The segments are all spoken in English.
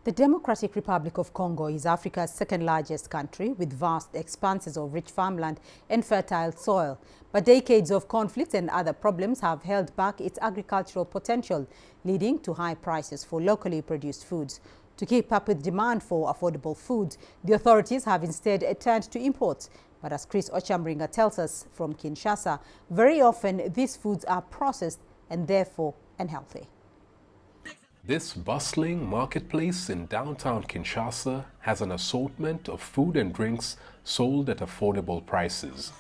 The Democratic Republic of Congo is Africa's second-largest country with vast expanses of rich farmland and fertile soil. But decades of conflict and other problems have held back its agricultural potential, leading to high prices for locally produced foods. To keep up with demand for affordable food, the authorities have instead turned to imports. But as Chris Ochamringa tells us from Kinshasa, very often these foods are processed and therefore unhealthy. This bustling marketplace in downtown Kinshasa has an assortment of food and drinks sold at affordable prices.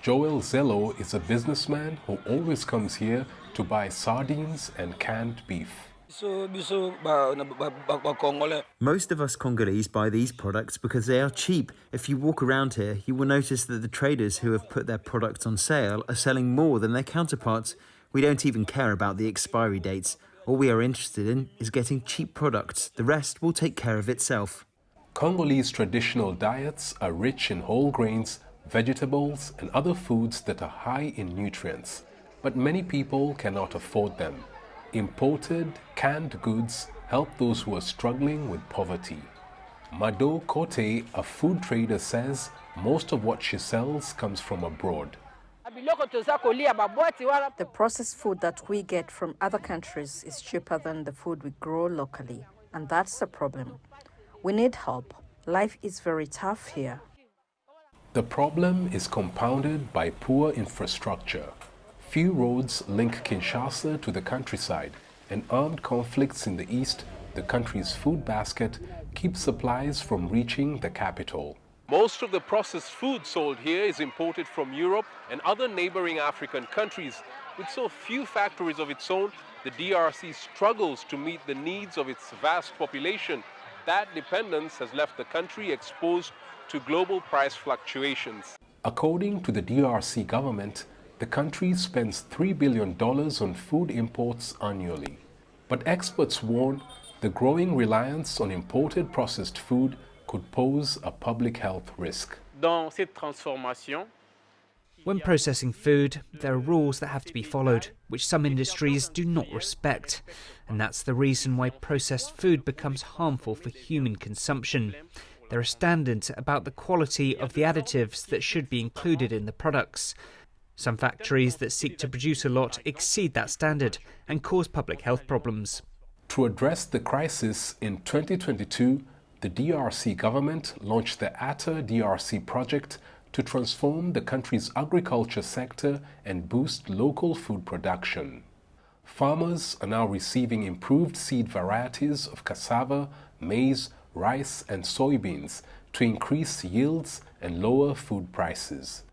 Joel Zello is a businessman who always comes here to buy sardines and canned beef. Most of us Congolese buy these products because they are cheap. If you walk around here, you will notice that the traders who have put their products on sale are selling more than their counterparts. We don't even care about the expiry dates. All we are interested in is getting cheap products. The rest will take care of itself. Congolese traditional diets are rich in whole grains, vegetables, and other foods that are high in nutrients. But many people cannot afford them. Imported, canned goods help those who are struggling with poverty. Mado Kote, a food trader, says most of what she sells comes from abroad. The processed food that we get from other countries is cheaper than the food we grow locally, and that's the problem. We need help. Life is very tough here. The problem is compounded by poor infrastructure. Few roads link Kinshasa to the countryside, and armed conflicts in the east, the country's food basket, keep supplies from reaching the capital. Most of the processed food sold here is imported from Europe and other neighboring African countries. With so few factories of its own, the DRC struggles to meet the needs of its vast population. That dependence has left the country exposed to global price fluctuations. According to the DRC government, the country spends $3 billion on food imports annually. But experts warn the growing reliance on imported processed food could pose a public health risk. When processing food, there are rules that have to be followed, which some industries do not respect. And that's the reason why processed food becomes harmful for human consumption. There are standards about the quality of the additives that should be included in the products. Some factories that seek to produce a lot exceed that standard and cause public health problems. To address the crisis in 2022, the DRC government launched the ATA DRC project to transform the country's agriculture sector and boost local food production. Farmers are now receiving improved seed varieties of cassava, maize, rice, and soybeans to increase yields and lower food prices.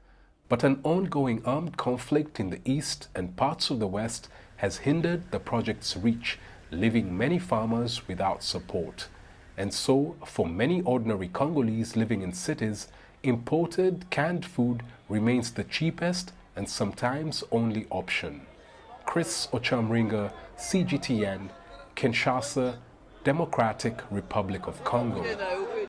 But an ongoing armed conflict in the east and parts of the west has hindered the project's reach, leaving many farmers without support. And so, for many ordinary Congolese living in cities, imported canned food remains the cheapest and sometimes only option. Chris Ochamringa, CGTN, Kinshasa, Democratic Republic of Congo.